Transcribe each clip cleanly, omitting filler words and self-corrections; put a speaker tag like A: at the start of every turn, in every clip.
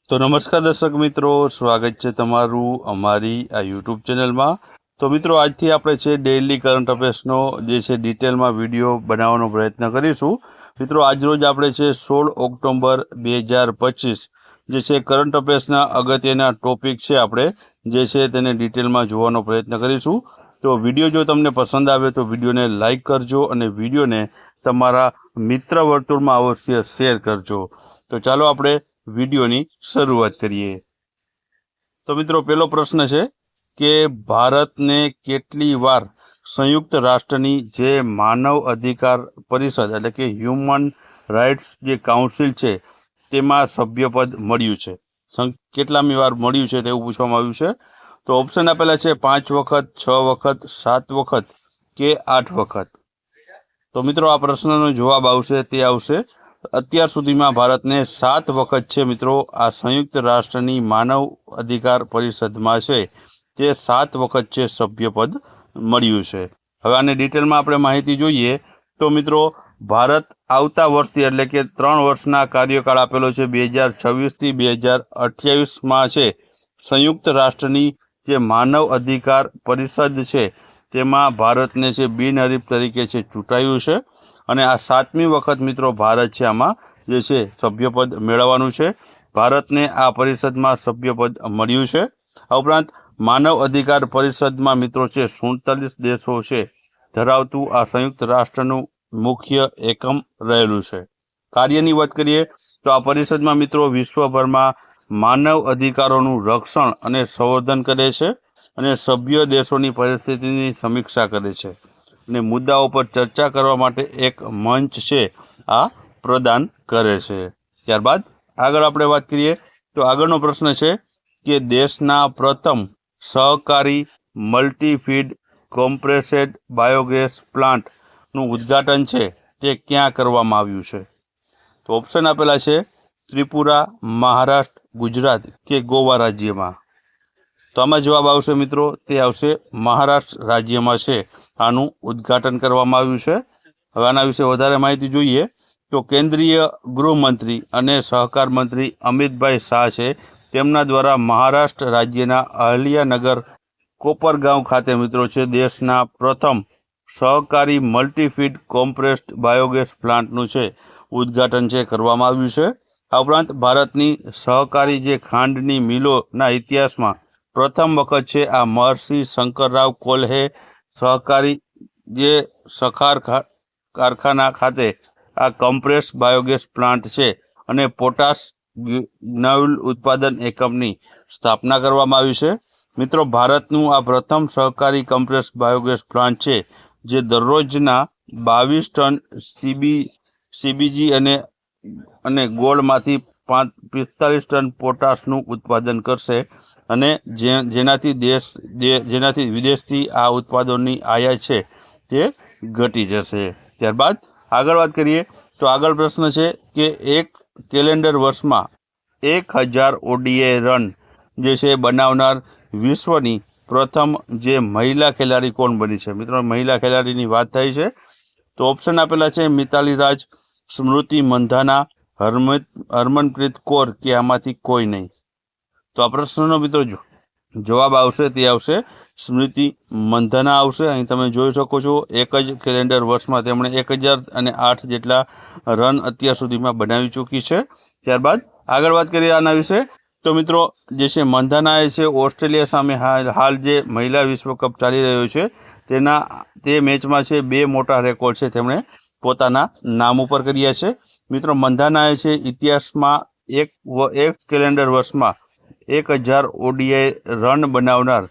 A: तो नमस्कार दर्शक मित्रों, स्वागत है तमारू अमारी आ यूट्यूब चैनल में। तो मित्रों, आज थी आपणे छे डेली करंट अफेर्सनो जे छे डिटेल में विडियो बनाववानो प्रयत्न करीशुं। मित्रों, आज रोज आपणे छे 16 ऑक्टोबर 2025 जे छे करंट अफेर्सना अगत्यना टॉपिक छे आपणे जे छे तेने डिटेल में जोवानो प्रयत्न करीशुं। तो विडियो जो तमने पसंद आवे तो विडियो ने लाइक करजो अने विडियो ने तमारा मित्र वर्तुळ में अवश्य शेर करजो। तो चालो आपणे विडियोनी शरूआत करिए। तो मित्रों, पहलो प्रश्न है कि भारत ने केटली वार संयुक्त राष्ट्रनी जे मानव अधिकार परिषद एटले के ह्यूमन राइट्स जे काउंसिल छे तेमां सभ्यपद मळ्युं छे? केटलामी वार मळ्युं छे तेवुं पूछवामां आव्युं छे। तो ऑप्शन आपेला छे 5 वखत, 6 वखत, 7 वखत के 8 वखत। तो मित्रों, आ प्रश्ननो जवाब आवशे ते आवशे અત્યાર સુધીમાં ભારતને 7 વખત છે મિત્રો આ સંયુક્ત રાષ્ટ્રની માનવ અધિકાર પરિષદમાં છે તે 7 વખત છે સભ્યપદ મળ્યું છે। હવે આને ડિટેલમાં આપણે માહિતી જોઈએ તો મિત્રો, ભારત આવતા વર્ષથી એટલે કે 3 વર્ષના કાર્યકાળ આપેલો છે 2026 થી 2028માં છે સંયુક્ત રાષ્ટ્રની જે માનવ અધિકાર પરિષદ છે તેમાં ભારતને છે બિનહરીફ તરીકે છે ચૂંટાયું છે અને આ 7મી વખત મિત્રો ભારત છે આમાં જે છે સભ્યપદ મેળવવાનું છે। ભારતને આ પરિષદમાં સભ્યપદ મળ્યું છે। આ ઉપરાંત માનવ અધિકાર પરિષદમાં મિત્રો છે 47 દેશો છે ધરાવતું આ સંયુક્ત રાષ્ટ્રનું મુખ્ય એકમ રહેલું છે। કાર્યની વાત કરીએ તો આ પરિષદમાં મિત્રો વિશ્વભરમાં માનવ અધિકારોનું રક્ષણ અને સંવર્ધન કરે છે અને સભ્ય દેશોની પરિસ્થિતિની સમીક્ષા કરે છે અને મુદ્દાઓ પર ચર્ચા કરવા માટે એક મંચ છે આ પ્રદાન કરે છે। ત્યારબાદ આગળ આપણે વાત કરીએ તો આગળનો પ્રશ્ન છે કે દેશના પ્રથમ સહકારી મલ્ટીફીડ કોમ્પ્રેસ્ડ બાયોગેસ પ્લાન્ટનું ઉદ્ઘાટન છે તે ક્યાં કરવામાં આવ્યું છે? તો ઓપ્શન આપેલા છે ત્રિપુરા, મહારાષ્ટ્ર, ગુજરાત કે ગોવા રાજ્યમાં। તો આમાં જવાબ આવશે મિત્રો તે આવશે મહારાષ્ટ્ર રાજ્યમાં છે આનું ઉદ્ઘાટન કરવામાં આવ્યું છે। હવે આના વિશે વધારે માહિતી જોઈએ તો કેન્દ્રીય ગૃહમંત્રી અને સહકાર મંત્રી અમિતભાઈ શાહ છે તેમના દ્વારા મહારાષ્ટ્ર રાજ્યના અહલ્યાનગર કોપરગાંવ ખાતે મિત્રો છે દેશના પ્રથમ સહકારી મલ્ટીફીડ કોમ્પ્રેસ્ડ બાયોગેસ પ્લાન્ટનું છે ઉદ્ઘાટન છે કરવામાં આવ્યું છે। આ ઉપરાંત ભારતની સહકારી જે ખાંડની મિલોના ઇતિહાસમાં પ્રથમ વખત છે આ મહર્ષિ શંકરરાવ કોલ્હે સહકારી જે સખાર કારખાના ખાતે આ કમ્પ્રેસ્ડ બાયોગેસ પ્લાન્ટ છે અને પોટાશ ગ્નાયુલ ઉત્પાદન એકમની સ્થાપના કરવામાં આવી છે। મિત્રો, ભારતનું આ પ્રથમ સહકારી કમ્પ્રેસ્ડ બાયોગેસ પ્લાન્ટ છે જે દરરોજના 22 ટન સીબીજી અને ગોળમાંથી 45 ટન પોટાશનું ઉત્પાદન કરશે અને જેનાથી વિદેશથી આ ઉત્પાદનની આયાત છે તે ઘટી જશે। ત્યારબાદ આગળ વાત કરીએ તો આગળ પ્રશ્ન છે કે એક કેલેન્ડર વર્ષમાં 1000 ઓડીઆઈ રન જે છે બનાવનાર વિશ્વની પ્રથમ જે મહિલા ખેલાડી કોણ બની છે? મિત્રો, મહિલા ખેલાડીની વાત થઈ છે તો ઓપ્શન આપેલા છે મિતાલી રાજ, સ્મૃતિ મંધાના, હરમનપ્રીત કૌર કે આમાંથી કોઈ નહીં। તો આ પ્રશ્નનો મિત્રો જવાબ આવશે તે આવશે સ્મૃતિ મંધાના આવશે। અહીં તમે જોઈ શકો છો એક જ કેલેન્ડર વર્ષમાં તેમણે 1008 જેટલા રન અત્યાર સુધીમાં બનાવી ચૂકી છે। ત્યારબાદ આગળ વાત કરીએ આના વિશે તો મિત્રો જે છે મંધાનાએ છે ઓસ્ટ્રેલિયા સામે હાલ જે મહિલા વિશ્વકપ ચાલી રહ્યો છે તે મેચમાં છે 2 મોટા રેકોર્ડ છે તેમણે પોતાના નામ ઉપર કર્યા છે। મિત્રો, મંધાનાએ છે ઇતિહાસમાં એક કેલેન્ડર વર્ષમાં 1000 ઓડીઆઈ રન બનાવનાર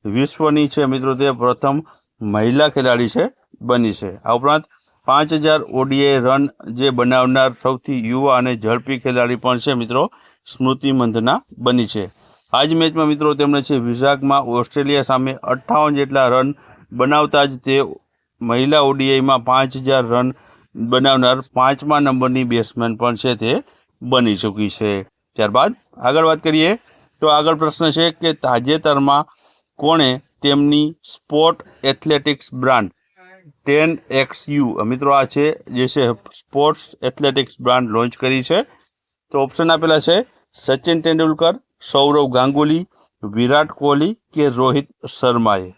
A: વિશ્વની છે મિત્રો તે પ્રથમ મહિલા ખેલાડી છે બની છે। આ ઉપરાંત 5000 ઓડીઆઈ રન જે બનાવનાર સૌથી યુવા અને ઝડપી ખેલાડી પણ છે મિત્રો સ્મૃતિ મંધના બની છે। આ જ મેચમાં મિત્રો તેમણે છે વિઝાગમાં ઓસ્ટ્રેલિયા સામે 58 જેટલા રન બનાવતા જ તે મહિલા ઓડીઆઈમાં 5000 રન બનાવનાર 5મા નંબરની બેટ્સમેન પણ છે તે બની ચૂકી છે। ત્યારબાદ આગળ વાત કરીએ તો આગળ પ્રશ્ન છે કે તાજેતરમાં કોણે તેમની સ્પોર્ટ એથ્લેટિક્સ બ્રાન્ડ 10XU મિત્રો આ છે જે છે સ્પોર્ટ્સ એથ્લેટિક્સ બ્રાન્ડ લોન્ચ કરી છે? તો ઓપ્શન આપેલા છે સચિન તેંડુલકર, સૌરવ ગાંગુલી, વિરાટ કોહલી કે રોહિત શર્માએ?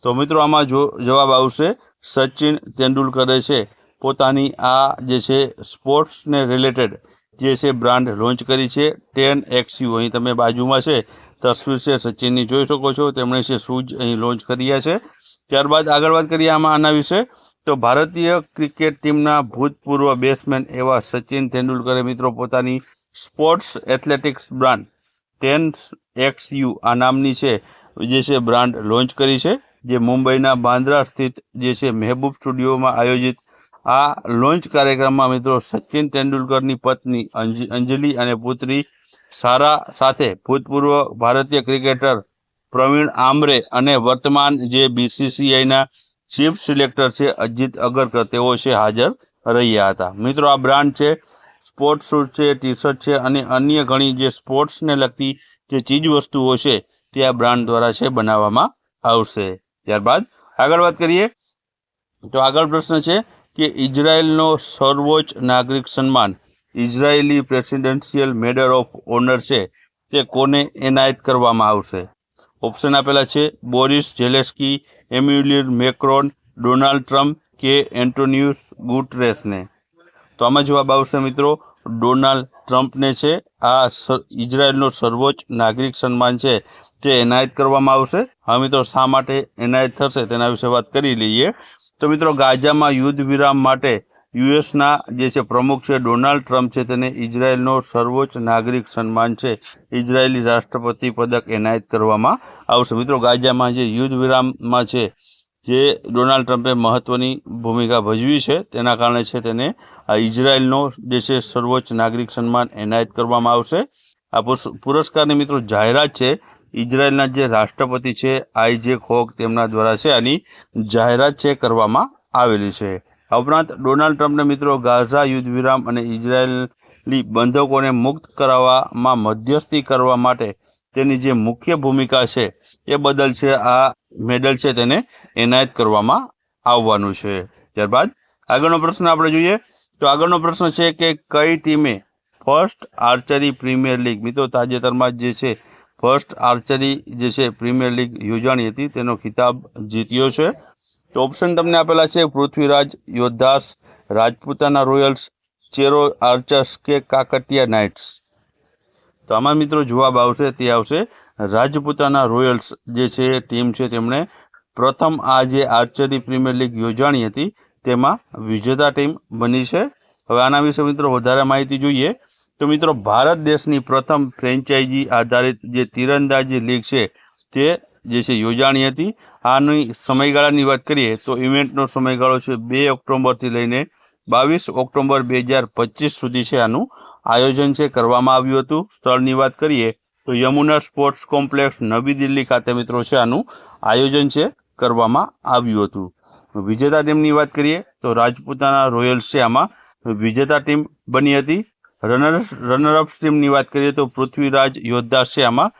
A: તો મિત્રો આમાં જવાબ આવશે સચિન તેંડુલકરે છે પોતાની આ જે છે સ્પોર્ટ્સને રિલેટેડ જે છે બ્રાન્ડ લોન્ચ કરી છે 10XU. અહીં તમે બાજુમાં છે તસવીર છે સચિનની જોઈ શકો છો, તેમણે છે શૂઝ અહીં લોન્ચ કર્યા છે. ત્યારબાદ આગળ વાત કરીએ આના વિશે, તો ભારતીય ક્રિકેટ ટીમના ભૂતપૂર્વ બેટ્સમેન એવા સચિન તેંડુલકરે મિત્રો પોતાની સ્પોર્ટ્સ એથ્લેટિક્સ બ્રાન્ડ 10XU આ નામની છે જે છે બ્રાન્ડ લોન્ચ કરી છે, જે મુંબઈના બાંદ્રા સ્થિત જે છે મહેબૂબ સ્ટુડિયોમાં આયોજિત આ લોન્ચ કાર્યક્રમમાં મિત્રો સચિન તેંડુલકરની પત્ની અંજલિ અને પુત્રી સારા સાથે ભૂતપૂર્વ ભારતીય ક્રિકેટર પ્રવીણ આમરે અને વર્તમાન જે BCCIના ચીફ સિલેક્ટર છે અજીત અગરકર તેઓ છે હાજર રહ્યા હતા. મિત્રો આ બ્રાન્ડ છે સ્પોર્ટ્સ શૂઝ છે, ટી શર્ટ છે અને અન્ય ઘણી જે સ્પોર્ટ્સને લગતી જે ચીજ વસ્તુઓ છે તે આ બ્રાન્ડ દ્વારા છે બનાવવામાં આવશે. ત્યારબાદ આગળ વાત કરીએ તો આગળ પ્રશ્ન છે કે ઇઝરાયલનો સર્વોચ્ચ નાગરિક સન્માન ઇઝરાયેલી પ્રેસિડેન્શિયલ મેડલ ઓફ ઓનર છે તે કોને એનાયત કરવામાં આવશે? ઓપ્શન આપેલા છે બોરિસ જેલેસ્કી, એમ્યુલિયર મેક્રોન, ડોનાલ્ડ ટ્રમ્પ કે એન્ટોનિયો ગુટેરેસને. તો આમાં જવાબ આવશે મિત્રો ડોનાલ્ડ ટ્રમ્પને છે આ ઇઝરાયલનો સર્વોચ્ચ નાગરિક સન્માન છે તે એનાયત કરવામાં આવશે. હવે મિત્રો શા માટે એનાયત થશે તેના વિશે વાત કરી લઈએ. તો મિત્રો ગાઝામાં યુદ્ધ વિરામ માટે યુએસના જે છે પ્રમુખ છે ડોનાલ્ડ ટ્રમ્પ છે તેને ઇઝરાયલનો સર્વોચ્ચ નાગરિક સન્માન છે ઇઝરાયેલી રાષ્ટ્રપતિ પદક એનાયત કરવામાં આવશે. મિત્રો ગાઝામાં જે યુદ્ધ વિરામમાં છે જે ડોનાલ્ડ ટ્રમ્પે મહત્વની ભૂમિકા ભજવી છે તેના કારણે છે તેને આ ઇઝરાયલનો જે છે સર્વોચ્ચ નાગરિક સન્માન એનાયત કરવામાં આવશે. આ પુરસ્કારની મિત્રો જાહેરાત છે ઇઝરાયલના જે રાષ્ટ્રપતિ છે આઇઝેક હોગ તેમના દ્વારા છે આની જાહેરાત છે કરવામાં આવેલી છે. આ ઉપરાંત ડોનાલ્ડ ટ્રમ્પને મિત્રો ગાઝા યુદ્ધ વિરામ અને ઇઝરાયેલી બંધકોને મુક્ત કરાવવામાં મધ્યસ્થી કરવા માટે તેની જે મુખ્ય ભૂમિકા છે એ બદલ છે આ મેડલ છે તેને એનાયત કરવામાં આવવાનું છે. ત્યારબાદ આગળનો પ્રશ્ન આપણે જોઈએ તો આગળનો પ્રશ્ન છે કે કઈ ટીમે ફર્સ્ટ આર્ચરી પ્રીમિયર લીગ, મિત્રો તાજેતરમાં જે છે ફર્સ્ટ આર્ચરી જે છે પ્રીમિયર લીગ યોજાણી હતી તેનો ખિતાબ જીત્યો છે? તો ઓપ્શન તમને આપેલા છે પૃથ્વીરાજ યોદ્ધાસ, રાજપૂતાના રોયલ્સ, ચેરો આર્ચર્સ કે કાકટિયા નાઇટ્સ. તો આમાં મિત્રો જવાબ આવશે તે આવશે રાજપૂતાના રોયલ્સ જે છે ટીમ છે તેમણે પ્રથમ આ જે આર્ચરી પ્રીમિયર લીગ યોજાણી હતી તેમાં વિજેતા ટીમ બની છે. હવે આના વિશે મિત્રો વધારે માહિતી જોઈએ તો મિત્રો ભારત દેશની પ્રથમ ફ્રેન્ચાઇઝી આધારિત જે તીરંદાજી લીગ છે તે જે છે યોજાણી હતી. આની સમયગાળાની વાત કરીએ તો ઇવેન્ટનો સમયગાળો છે 2 ઓક્ટોબરથી લઈને 22 ઓક્ટોબર 2025 સુધી છે આનું આયોજન છે કરવામાં આવ્યું હતું. સ્થળની વાત કરીએ તો યમુના સ્પોર્ટ્સ કોમ્પ્લેક્સ નવી દિલ્હી ખાતે મિત્રો છે આનું આયોજન છે કરવામાં આવ્યું હતું. વિજેતા ટીમની વાત કરીએ તો રાજપૂતાના રોયલ્સ છે આમાં વિજેતા ટીમ બની હતી. રનરઅપ્સ ટીમની વાત કરીએ તો પૃથ્વીરાજ યોદ્ધા છે આમાં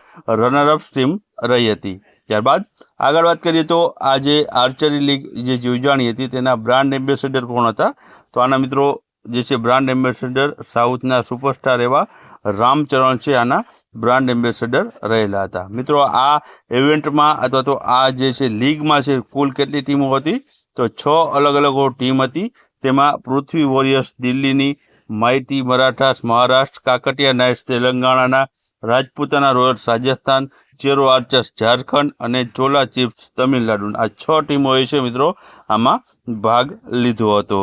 A: રનરઅપ્સ ટીમ રહી હતી. ત્યારબાદ આગળ વાત કરીએ તો આ જે આર્ચરી લીગ જે યોજાણી હતી તેના બ્રાન્ડ એમ્બેસેડર કોણ હતા? તો આના મિત્રો જે છે બ્રાન્ડ એમ્બેસેડર સાઉથના સુપરસ્ટાર એવા રામચરણ છે આના બ્રાન્ડ એમ્બેસેડર રહેલા હતા. મિત્રો આ ઇવેન્ટમાં અથવા તો આ જે છે લીગમાં છે કુલ કેટલી ટીમો હતી? તો 6 અલગ અલગ ટીમ હતી. તેમાં પૃથ્વી વોરિયર્સ દિલ્હીની, માઇટી મરાઠાસ મહારાષ્ટ્ર, કાકટિયા નાઇટ્સ તેલંગાણાના, રાજપૂતાના રોયલ્સ રાજસ્થાન, ચેરો આર્ચર્સ ઝારખંડ અને ચોલા ચિપ્સ તમિલનાડુ, આ 6 ટીમોએ છે મિત્રો આમાં ભાગ લીધો હતો.